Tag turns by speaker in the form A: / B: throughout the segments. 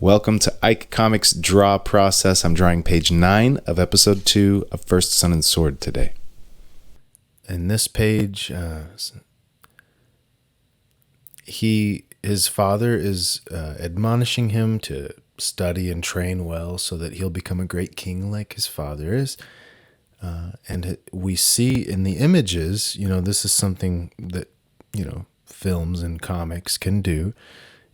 A: Welcome to Ike Comics Draw Process. I'm drawing page 9 of episode 2 of First Sun and Sword today. In this page, his father is admonishing him to study and train well so that he'll become a great king like his father is. And we see in the images, this is something that, films and comics can do,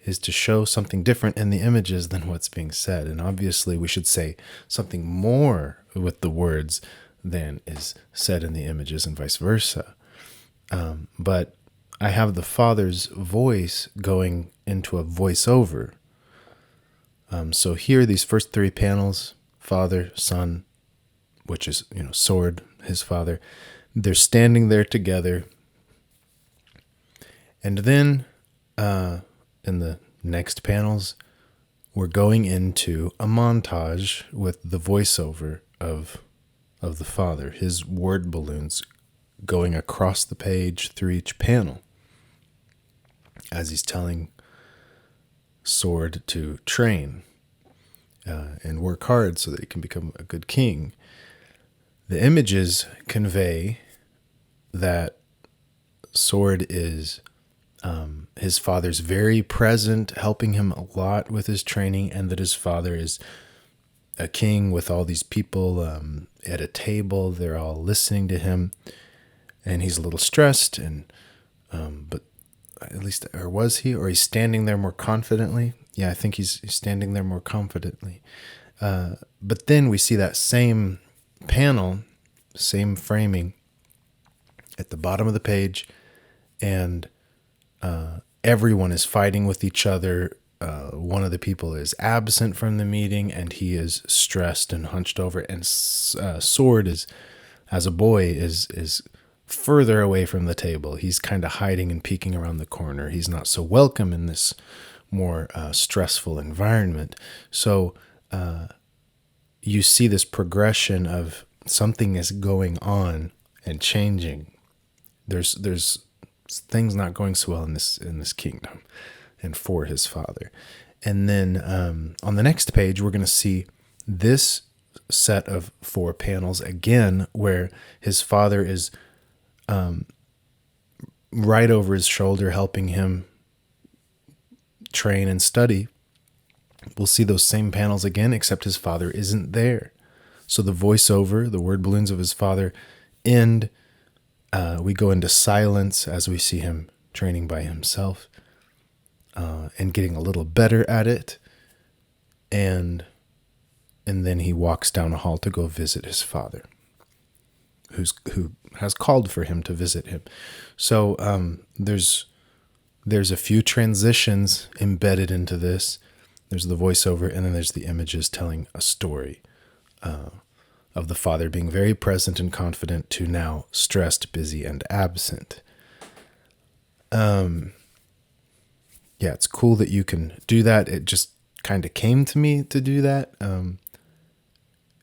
A: is to show something different in the images than what's being said. And obviously we should say something more with the words than is said in the images and vice versa. But I have the father's voice going into a voiceover. So here, these first 3 panels, father, son, which is, Sword, his father, they're standing there together. And then in the next panels, we're going into a montage with the voiceover of the father, his word balloons going across the page through each panel as he's telling Sword to train and work hard so that he can become a good king. The images convey that Sword is his father's very present, helping him a lot with his training, and that his father is a king with all these people at a table. They're all listening to him, and he's a little stressed, and but at least, or was he? Or he's standing there more confidently. Yeah, I think he's standing there more confidently. But then we see that same panel, same framing at the bottom of the page, and everyone is fighting with each other. One of the people is absent from the meeting, and he is stressed and hunched over. And Sword is, as a boy, is further away from the table. He's kind of hiding and peeking around the corner. He's not so welcome in this more stressful environment. So you see this progression of something is going on and changing. There's things not going so well in this kingdom and for his father. And then on the next page, we're going to see this set of 4 panels again, where his father is right over his shoulder, helping him train and study. We'll see those same panels again, except his father isn't there. So the voiceover, the word balloons of his father end. We go into silence as we see him training by himself and getting a little better at it. And then he walks down a hall to go visit his father, who has called for him to visit him. So there's a few transitions embedded into this. There's the voiceover, and then there's the images telling a story of the father being very present and confident to now stressed, busy, and absent. Yeah, it's cool that you can do that. It just kind of came to me to do that.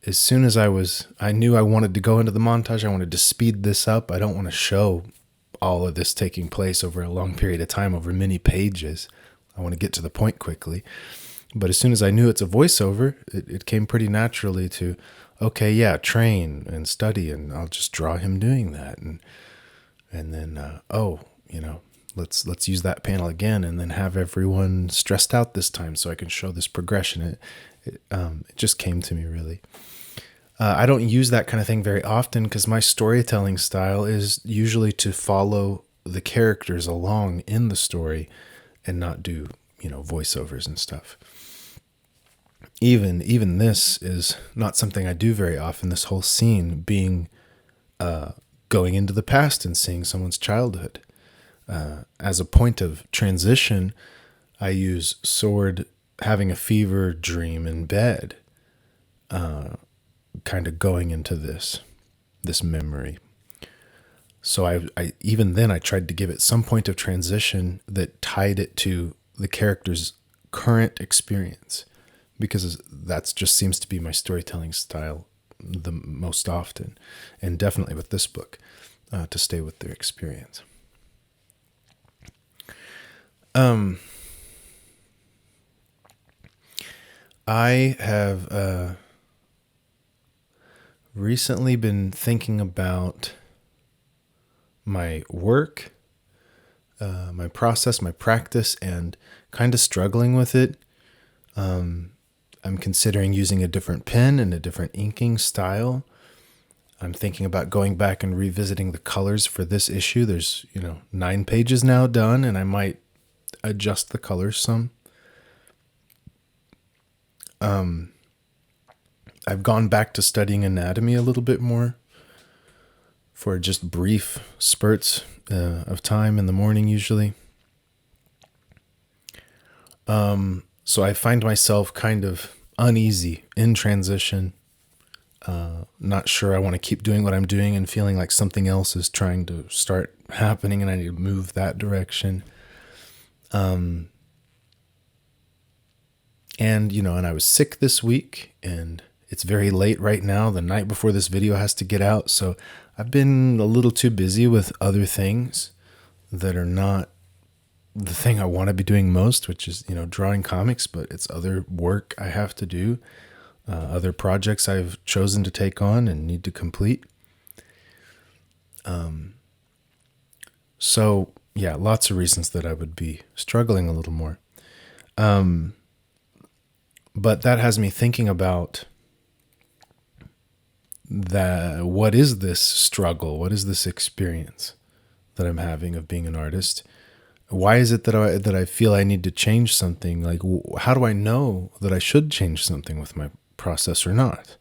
A: As soon as I knew I wanted to go into the montage, I wanted to speed this up. I don't want to show all of this taking place over a long period of time, over many pages. I want to get to the point quickly. But as soon as I knew it's a voiceover, it came pretty naturally to, okay, yeah, train and study, and I'll just draw him doing that. And then, let's use that panel again, and then have everyone stressed out this time so I can show this progression. It just came to me, really. I don't use that kind of thing very often because my storytelling style is usually to follow the characters along in the story and not do, voiceovers and stuff. Even this is not something I do very often, this whole scene being going into the past and seeing someone's childhood. As a point of transition, I use Sword having a fever dream in bed, kind of going into this memory. So I even then I tried to give it some point of transition that tied it to the character's current experience, because that just seems to be my storytelling style the most often, and definitely with this book, to stay with their experience. I have recently been thinking about my work, my process, my practice, and kind of struggling with it. I'm considering using a different pen and a different inking style. I'm thinking about going back and revisiting the colors for this issue. There's, 9 pages now done, and I might adjust the colors some. I've gone back to studying anatomy a little bit more for just brief spurts of time in the morning usually. So I find myself kind of uneasy in transition, not sure I want to keep doing what I'm doing and feeling like something else is trying to start happening and I need to move that direction. And I was sick this week, and it's very late right now, the night before this video has to get out. So I've been a little too busy with other things that are not the thing I want to be doing most, which is, drawing comics, but it's other work I have to do, other projects I've chosen to take on and need to complete. So yeah, lots of reasons that I would be struggling a little more. But that has me thinking about what is this struggle? What is this experience that I'm having of being an artist? Why is it that I feel I need to change something? Like, how do I know that I should change something with my process or not?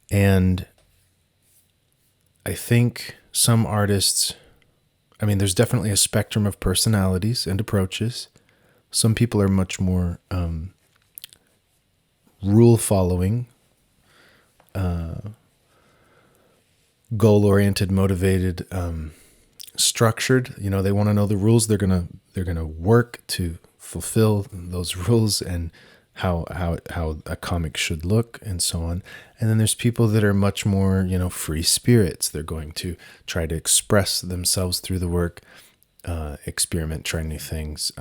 A: And I think some artists, there's definitely a spectrum of personalities and approaches. Some people are much more rule-following, goal-oriented, motivated, structured. They want to know the rules. They're gonna work to fulfill those rules and how a comic should look and so on. And then there's people that are much more free spirits. They're going to try to express themselves through the work, experiment, try new things,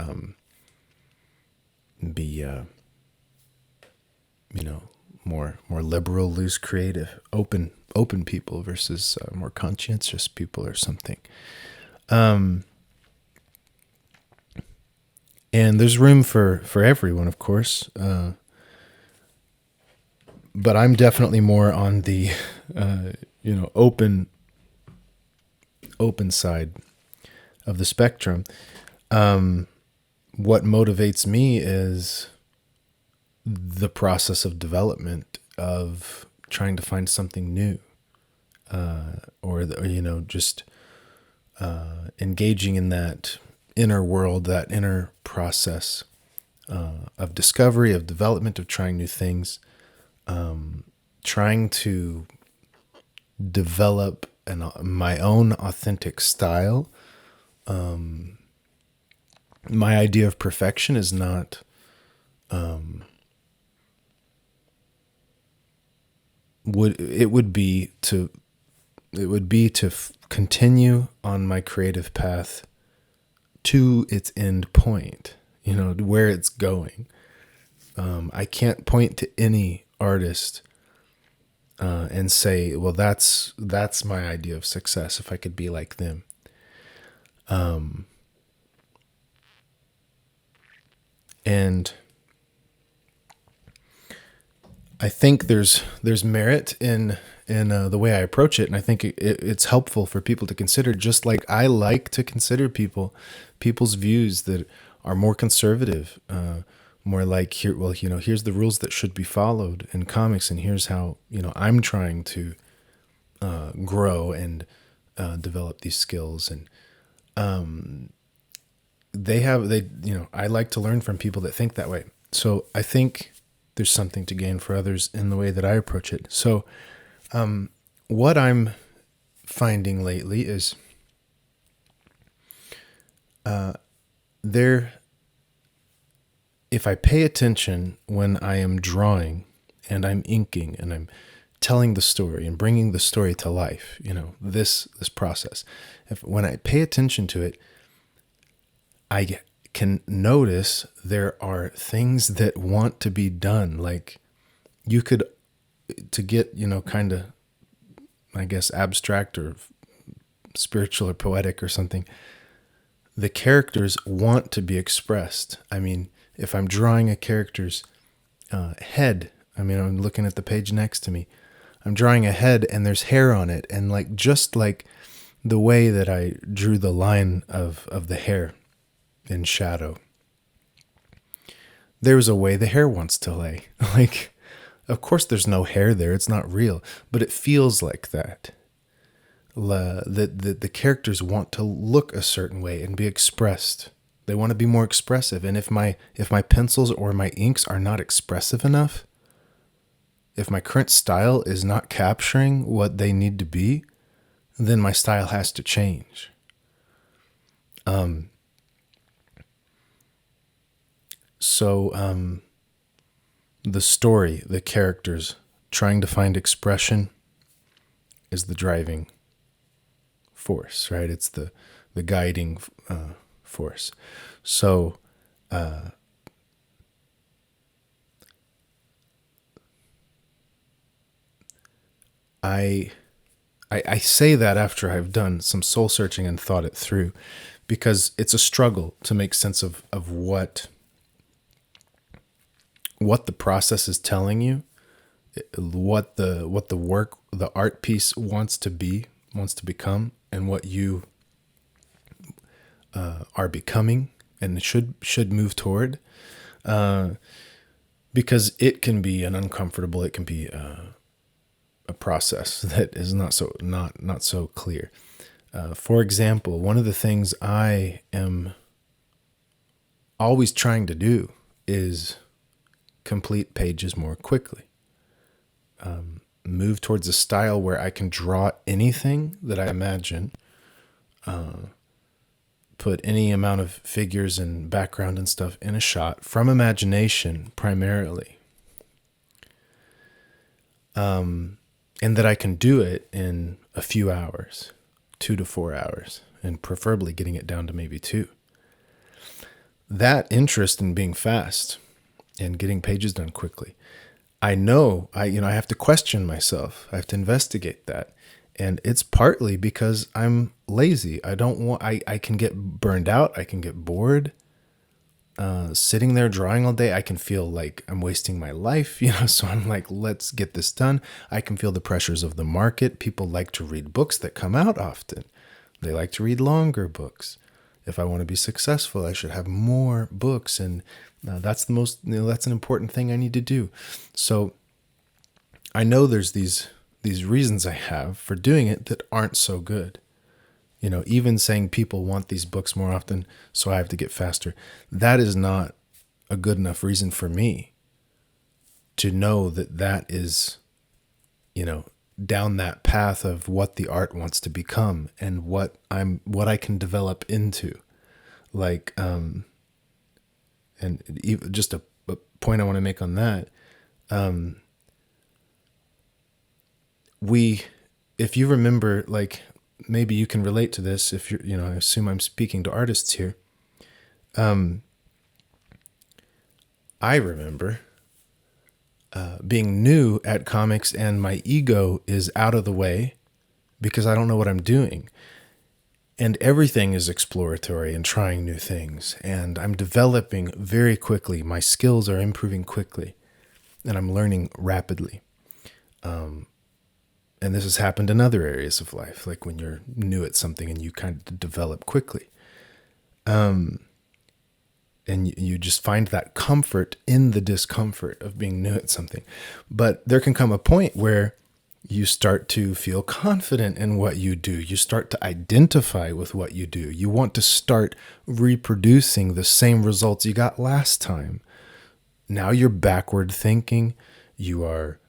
A: be more liberal, loose, creative, open people versus more conscientious people or something. And there's room for everyone, of course. But I'm definitely more on the open side of the spectrum. What motivates me is the process of development, of trying to find something new, just engaging in that inner world, that inner process of discovery, of development, of trying new things, trying to develop my own authentic style. My idea of perfection is not would be to continue on my creative path to its end point, where it's going. I can't point to any artist and say, well, that's my idea of success, if I could be like them. And I think there's merit in the way I approach it, and I think it's helpful for people to consider. Just like I like to consider people's views that are more conservative, more like here's the rules that should be followed in comics, and here's how I'm trying to grow and develop these skills. And I like to learn from people that think that way. So I think there's something to gain for others in the way that I approach it. So what I'm finding lately is if I pay attention when I am drawing and I'm inking and I'm telling the story and bringing the story to life, this process, when I pay attention to it, I can notice there are things that want to be done. Like you could, to get, kind of, I guess, abstract or spiritual or poetic or something, the characters want to be expressed. I mean, if I'm drawing a character's head, I'm looking at the page next to me, I'm drawing a head and there's hair on it. And like, just like the way that I drew the line of the hair in shadow, there's a way the hair wants to lay. Like, of course there's no hair there. It's not real, but it feels like that. The characters want to look a certain way and be expressed. They want to be more expressive. And if my pencils or my inks are not expressive enough, if my current style is not capturing what they need to be, then my style has to change. So the story, the characters trying to find expression is the driving force, right? It's the guiding force. So I say that after I've done some soul searching and thought it through, because it's a struggle to make sense of what the process is telling you, what the work, the art piece wants to become, and what you are becoming and should move toward, because it can be an uncomfortable, it can be a process that is not so clear. For example, one of the things I am always trying to do is complete pages more quickly. Move towards a style where I can draw anything that I imagine, put any amount of figures and background and stuff in a shot from imagination primarily. And that I can do it in a few hours, 2 to 4 hours, and preferably getting it down to maybe 2. That interest in being fast and getting pages done quickly, I know I have to question myself. I have to investigate that. And it's partly because I'm lazy. I can get burned out. I can get bored. Sitting there drawing all day, I can feel like I'm wasting my life, so I'm like, let's get this done. I can feel the pressures of the market. People like to read books that come out often. They like to read longer books. If I want to be successful, I should have more books. And that's that's an important thing I need to do. So I know there's these reasons I have for doing it that aren't so good. Even saying people want these books more often, so I have to get faster. That is not a good enough reason for me to know that is, down that path of what the art wants to become and what I can develop into. Like, and even just a point I want to make on that. If you remember, like, maybe you can relate to this if you're, I assume I'm speaking to artists here. I remember being new at comics and my ego is out of the way because I don't know what I'm doing. And everything is exploratory and trying new things. And I'm developing very quickly. My skills are improving quickly. And I'm learning rapidly. And this has happened in other areas of life, like when you're new at something and you kind of develop quickly. And you just find that comfort in the discomfort of being new at something. But there can come a point where you start to feel confident in what you do. You start to identify with what you do. You want to start reproducing the same results you got last time. Now you're backward thinking. You are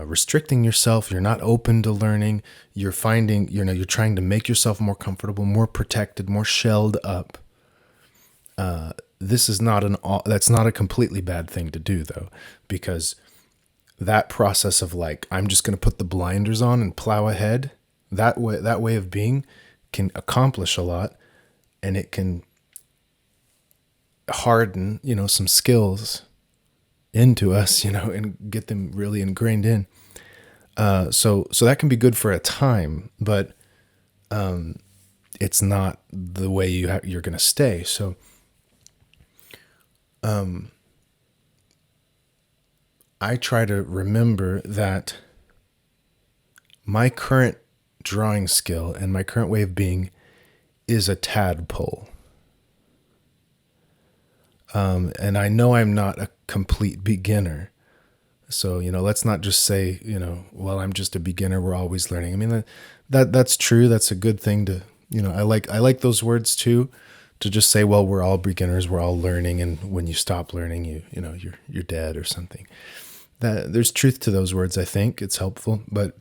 A: restricting yourself. You're not open to learning. You're finding, you're trying to make yourself more comfortable, more protected, more shelled up. That's not a completely bad thing to do though, because that process of like, I'm just going to put the blinders on and plow ahead, that way of being can accomplish a lot, and it can harden, some skills into us, and get them really ingrained in. So that can be good for a time, but it's not the way you're going to stay. So I try to remember that my current drawing skill and my current way of being is a tadpole. And I know I'm not a complete beginner. So, let's not just say, well, I'm just a beginner. We're always learning. I mean, that's true. That's a good thing to, I like those words too, to just say, well, we're all beginners. We're all learning. And when you stop learning, you're dead or something. That there's truth to those words. I think it's helpful, but,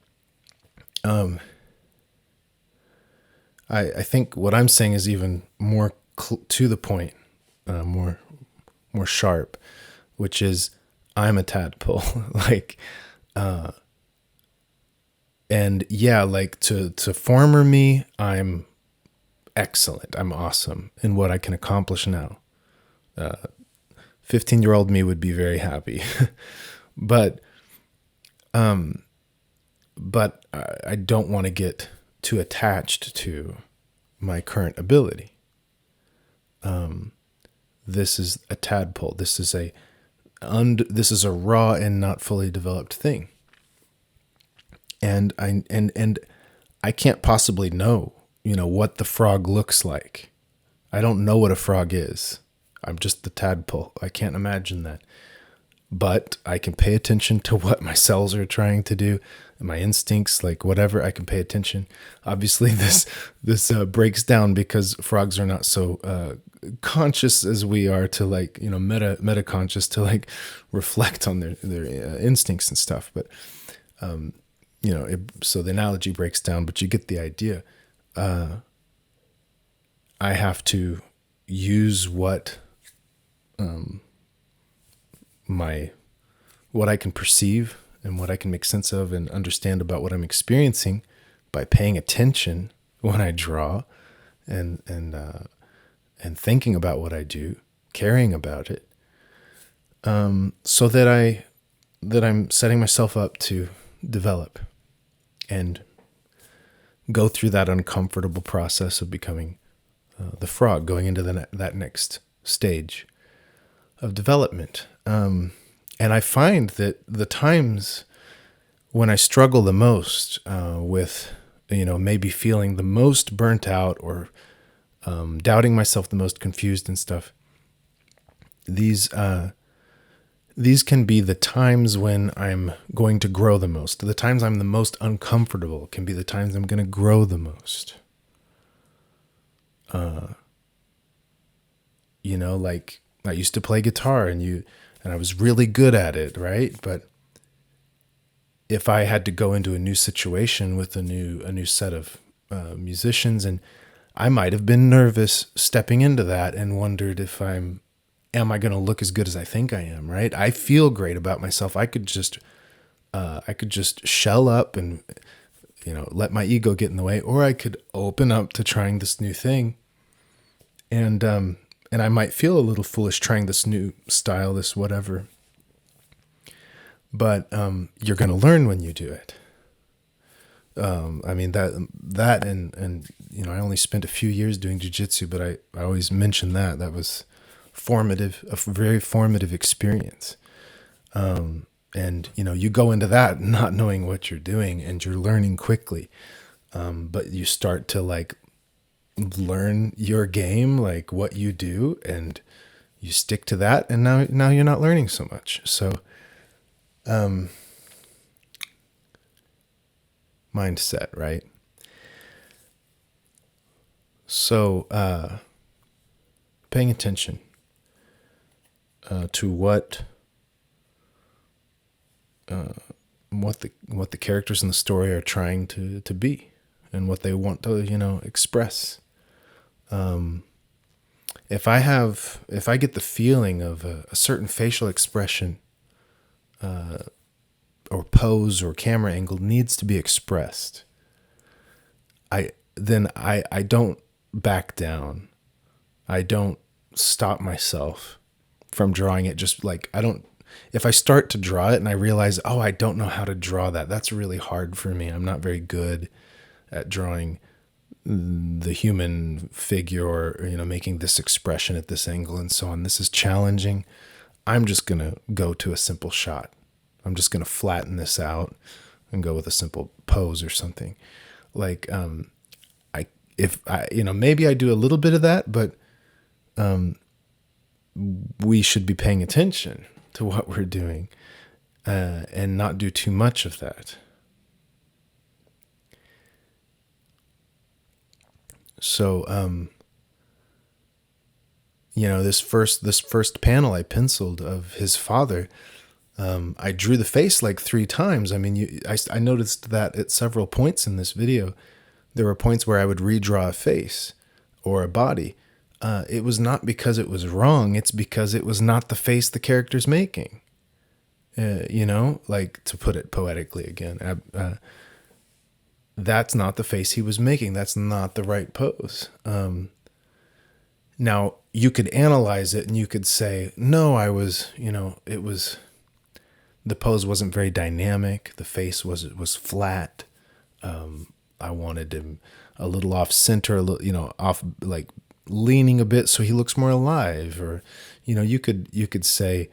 A: I think what I'm saying is even more to the point, more sharp, which is I'm a tadpole. And yeah, to former me, I'm excellent. I'm awesome in what I can accomplish now. 15-year-old me would be very happy, but I don't want to get too attached to my current ability. This is a tadpole. This is a raw and not fully developed thing. And I can't possibly know, what the frog looks like. I don't know what a frog is. I'm just the tadpole. I can't imagine that. But I can pay attention to what my cells are trying to do, my instincts, whatever. I can pay attention. Obviously, this breaks down because frogs are not so conscious as we are to meta conscious to reflect on their instincts and stuff. But so the analogy breaks down, but you get the idea. I have to use what I can perceive and what I can make sense of and understand about what I'm experiencing by paying attention when I draw and thinking about what I do, caring about it, so that I'm setting myself up to develop and go through that uncomfortable process of becoming the frog, going into that next stage of development. And I find that the times when I struggle the most with, maybe feeling the most burnt out or doubting myself the most, confused and stuff, these can be the times when I'm going to grow the most. The times I'm the most uncomfortable can be the times I'm going to grow the most. I used to play guitar and I was really good at it, right? But if I had to go into a new situation with a new set of musicians, and I might have been nervous stepping into that and wondered if am I going to look as good as I think I am, right? I feel great about myself. I could just shell up and let my ego get in the way, or I could open up to trying this new thing, and I might feel a little foolish trying this new style, this whatever. But you're going to learn when you do it. I mean that and I only spent a few years doing jiu-jitsu, but I always mention that was formative, a very formative experience. And you go into that not knowing what you're doing, and you're learning quickly. But you start to learn your game, what you do, and you stick to that, and now you're not learning so much. So mindset, right? So paying attention to what the characters in the story are trying to be, and what they want to express. If I get the feeling of a certain facial expression or pose or camera angle needs to be expressed, I don't back down. I don't stop myself from drawing it. Just like, if I start to draw it and I realize, oh, I don't know how to draw that, that's really hard for me. I'm not very good at drawing the human figure, or, making this expression at this angle and so on. This is challenging. I'm just going to go to a simple shot. I'm just going to flatten this out and go with a simple pose or something. Like, maybe I do a little bit of that, but we should be paying attention to what we're doing, and not do too much of that. So, this first panel I penciled of his father, I drew the face like 3 times. I mean, I noticed that at several points in this video, there were points where I would redraw a face or a body. It was not because it was wrong. It's because it was not the face the character's making. Like, to put it poetically again, that's not the face he was making. That's not the right pose. Now, you could analyze it and you could say, no, the pose wasn't very dynamic. The face was flat. I wanted him a little off center, off, like, leaning a bit so he looks more alive. Or, you could say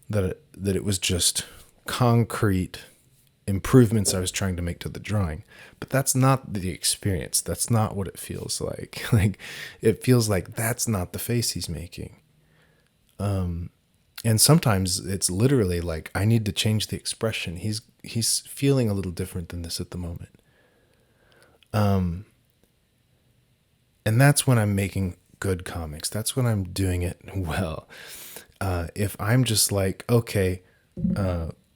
A: that it was just concrete improvements I was trying to make to the drawing. But that's not the experience. That's not what it feels like. Like, it feels like that's not the face he's making. And sometimes it's literally like, I need to change the expression. He's feeling a little different than this at the moment. And that's when I'm making good comics. That's when I'm doing it well. If I'm just like, okay,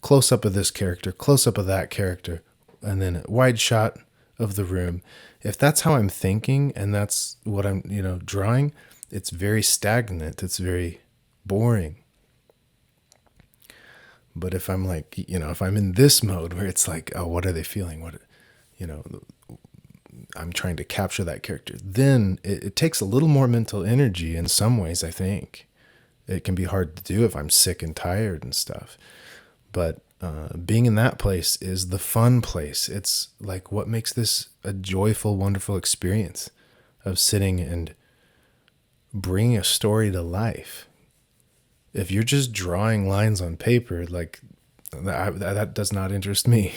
A: close up of this character, close up of that character, and then a wide shot of the room. If that's how I'm thinking and that's what I'm, drawing, it's very stagnant. It's very boring. But if I'm like, if I'm in this mode where it's like, oh, what are they feeling? I'm trying to capture that character. Then it takes a little more mental energy in some ways, I think. It can be hard to do if I'm sick and tired and stuff. But being in that place is the fun place. It's like what makes this a joyful, wonderful experience of sitting and bringing a story to life. If you're just drawing lines on paper, like that does not interest me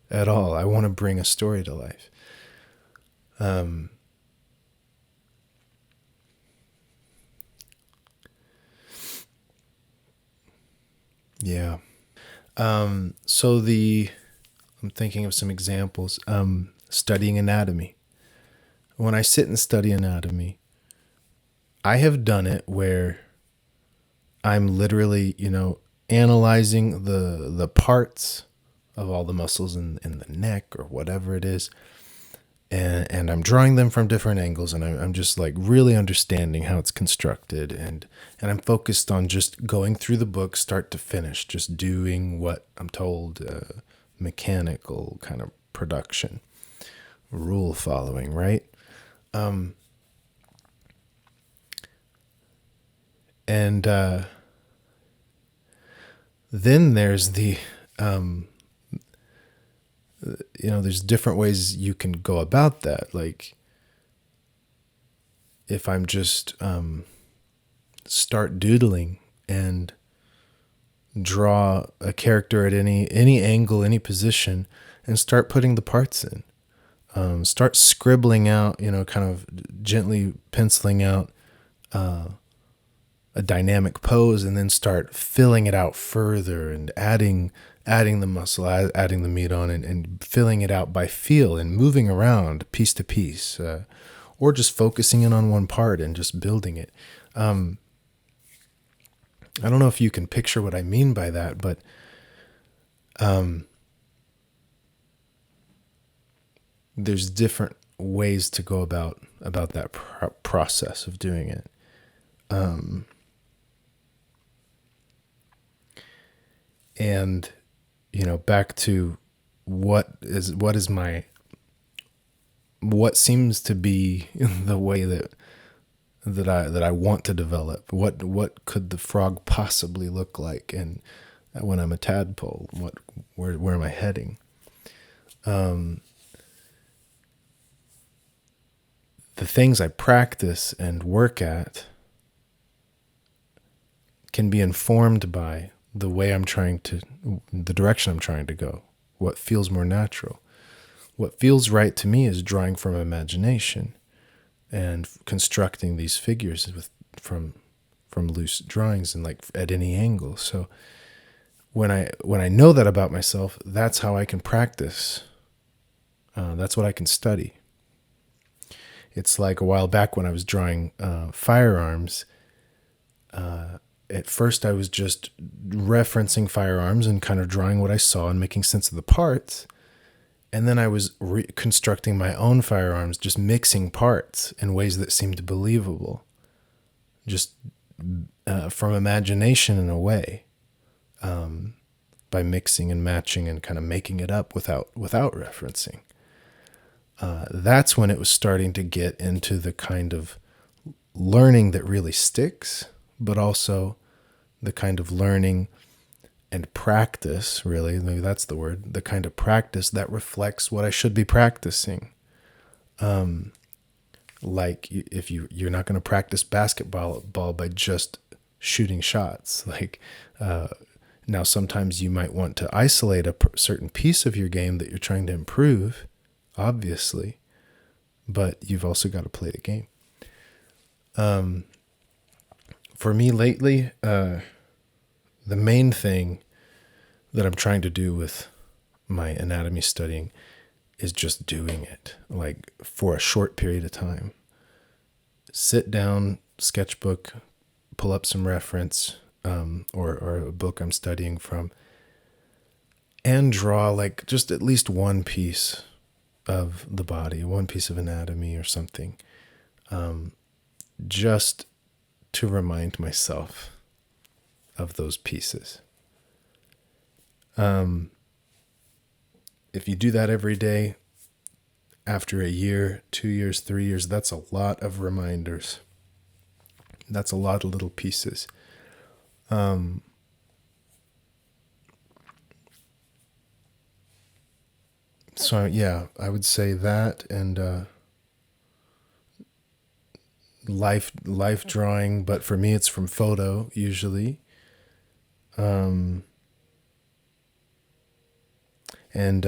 A: at all. I want to bring a story to life. Yeah. So I'm thinking of some examples. Studying anatomy. When I sit and study anatomy, I have done it where I'm literally, analyzing the parts of all the muscles in the neck or whatever it is. And I'm drawing them from different angles, and I'm just like really understanding how it's constructed, and I'm focused on just going through the book start to finish, just doing what I'm told, mechanical kind of production, rule following, right? And then there's there's different ways you can go about that. Like, if I'm just start doodling and draw a character at any angle, any position, and start putting the parts in. Start scribbling out, kind of gently penciling out a dynamic pose, and then start filling it out further and adding the muscle, adding the meat on, and filling it out by feel and moving around piece to piece, or just focusing in on one part and just building it. I don't know if you can picture what I mean by that, but there's different ways to go about that process of doing it. And back to what seems to be the way that that I want to develop. What could the frog possibly look like? And when I'm a tadpole, where am I heading? The things I practice and work at can be informed by the direction I'm trying to go. What feels more natural? What feels right to me is drawing from imagination and constructing these figures from loose drawings and like at any angle. So when I know that about myself, that's how I can practice. That's what I can study. It's like a while back when I was drawing firearms. At first, I was just referencing firearms and kind of drawing what I saw and making sense of the parts. And then I was reconstructing my own firearms, just mixing parts in ways that seemed believable, just from imagination in a way, by mixing and matching and kind of making it up without referencing. That's when it was starting to get into the kind of learning that really sticks, but also the kind of learning and practice, really, maybe that's the word, the kind of practice that reflects what I should be practicing. Like if you're not going to practice basketball by just shooting shots. Like now sometimes you might want to isolate a certain piece of your game that you're trying to improve, obviously, but you've also got to play the game. For me lately, the main thing that I'm trying to do with my anatomy studying is just doing it, like for a short period of time. Sit down, sketchbook, pull up some reference, or a book I'm studying from, and draw like just at least one piece of the body, one piece of anatomy or something, just to remind myself of those pieces. If you do that every day, after a year, 2 years, 3 years, that's a lot of reminders. That's a lot of little pieces. So yeah, I would say that, and life drawing, but for me it's from photo usually. And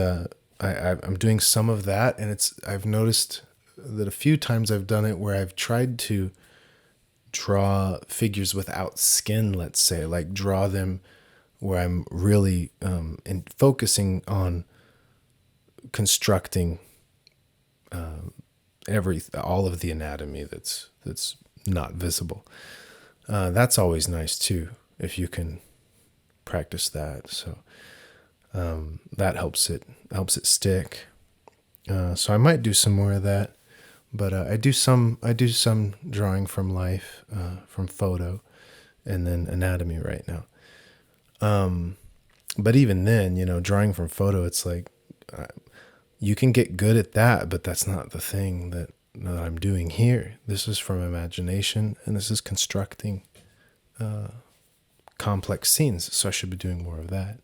A: I'm doing some of that, and I've noticed that a few times I've done it where I've tried to draw figures without skin, let's say, like draw them where I'm really and focusing on constructing all of the anatomy that's not visible. That's always nice too, if you can practice that. So that helps it stick. So I might do some more of that, but I do some drawing from life, from photo, and then anatomy right now. But even then, drawing from photo, it's like you can get good at that, but that's not the thing that I'm doing here. This is from imagination, and this is constructing complex scenes, so I should be doing more of that.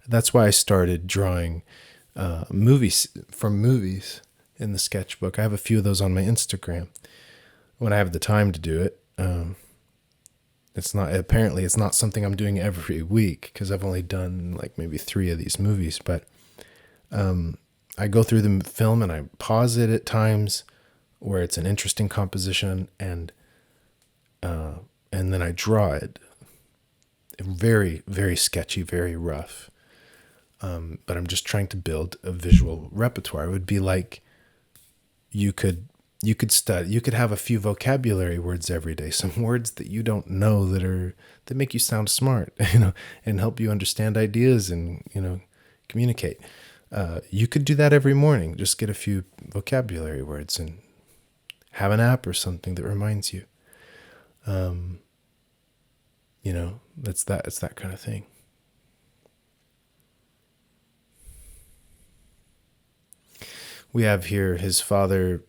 A: That's why I started drawing movies in the sketchbook. I have a few of those on my Instagram when I have the time to do it. It's not something I'm doing every week, because I've only done like maybe 3 of these movies, but I go through the film and I pause it at times where it's an interesting composition, and then I draw it. Very, very sketchy, very rough. But I'm just trying to build a visual repertoire. It would be like you could have a few vocabulary words every day, some words that you don't know that make you sound smart, and help you understand ideas and, communicate. You could do that every morning. Just get a few vocabulary words and have an app or something that reminds you. It's that kind of thing. We have here his father.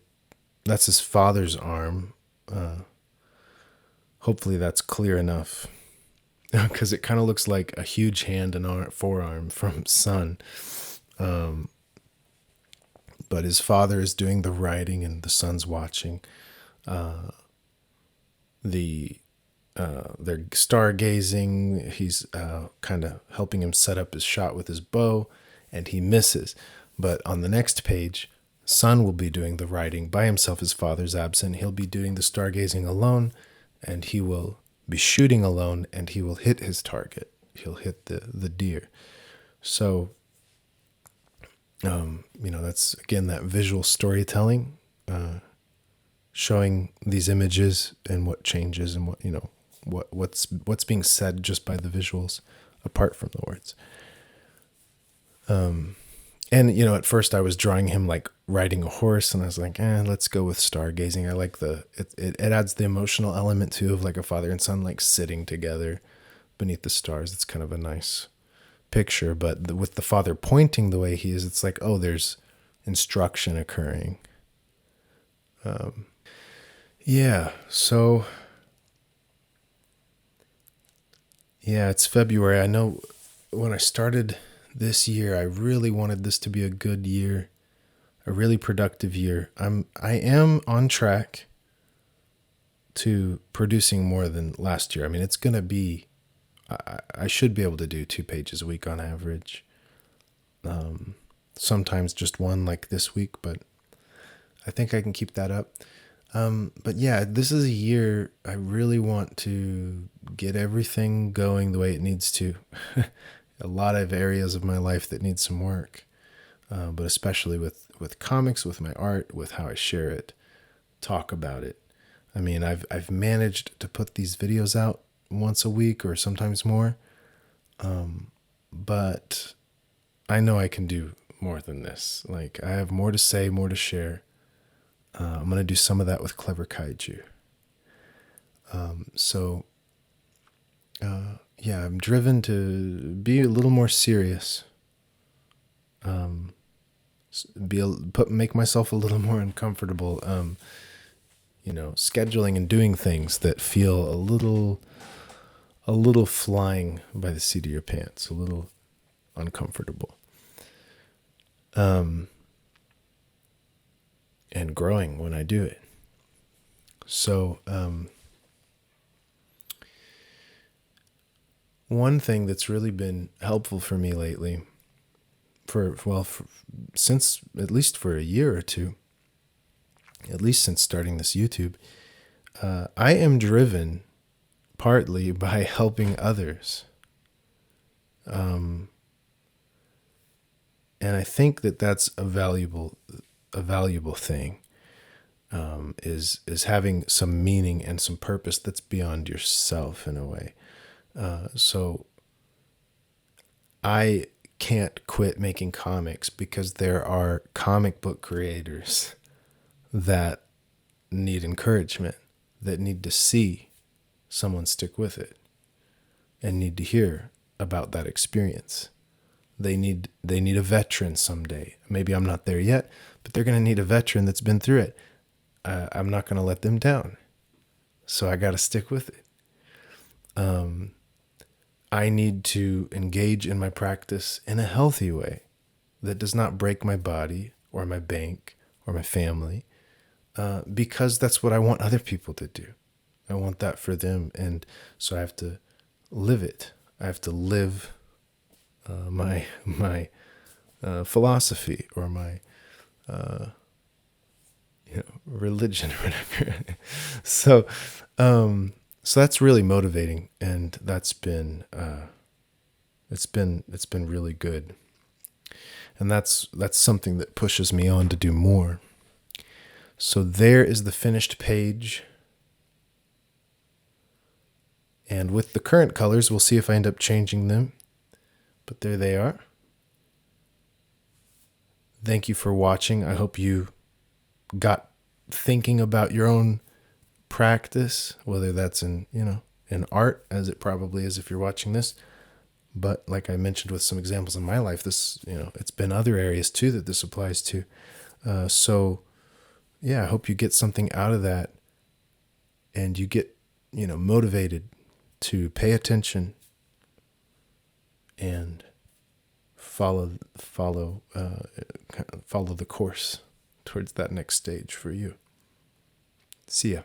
A: That's his father's arm. Hopefully that's clear enough, because it kind of looks like a huge hand and forearm from Son. But his father is doing the writing and the son's watching. They're stargazing. He's kind of helping him set up his shot with his bow, and he misses. But on the next page, Son will be doing the writing by himself. His father's absent. He'll be doing the stargazing alone, and he will be shooting alone, and he will hit his target. He'll hit the deer. So, that's, again, that visual storytelling, showing these images and what changes and what's being said just by the visuals apart from the words. And, at first I was drawing him like riding a horse, and I was like, let's go with stargazing. I like it adds the emotional element too, of like a father and son like sitting together beneath the stars. It's kind of a nice picture, but with the father pointing the way he is, it's like, oh, there's instruction occurring. So it's February. I know when I started this year, I really wanted this to be a good year, a really productive year. I am on track to producing more than last year. I mean, it's going to be, I should be able to do 2 pages a week on average. Sometimes just one like this week, but I think I can keep that up. But yeah, this is a year I really want to get everything going the way it needs to. A lot of areas of my life that need some work, but especially with comics, with my art, with how I share it, talk about it. I mean, I've managed to put these videos out once a week or sometimes more, but I know I can do more than this. Like, I have more to say, more to share. I'm going to do some of that with Clever Kaiju. I'm driven to be a little more serious. Make myself a little more uncomfortable. Scheduling and doing things that feel a little flying by the seat of your pants, a little uncomfortable. And growing when I do it. So, one thing that's really been helpful for me lately, since at least for a year or two, at least since starting this YouTube, I am driven partly by helping others. And I think that that's a valuable thing, is having some meaning and some purpose that's beyond yourself in a way. So I can't quit making comics because there are comic book creators that need encouragement, that need to see someone stick with it and need to hear about that experience. They need a veteran someday. Maybe I'm not there yet, but they're going to need a veteran that's been through it. I'm not going to let them down. So I got to stick with it. I need to engage in my practice in a healthy way that does not break my body or my bank or my family, because that's what I want other people to do. I want that for them. And so I have to live it. I have to live my philosophy or my religion or whatever. So that's really motivating, and that's been it's been really good, and that's something that pushes me on to do more. So there is the finished page. And with the current colors, we'll see if I end up changing them. But there they are. Thank you for watching. I hope you got thinking about your own practice, whether that's in art, as it probably is if you're watching this. But like I mentioned with some examples in my life, this, it's been other areas too that this applies to. I hope you get something out of that, and you get motivated to pay attention and follow the course towards that next stage for you. See ya.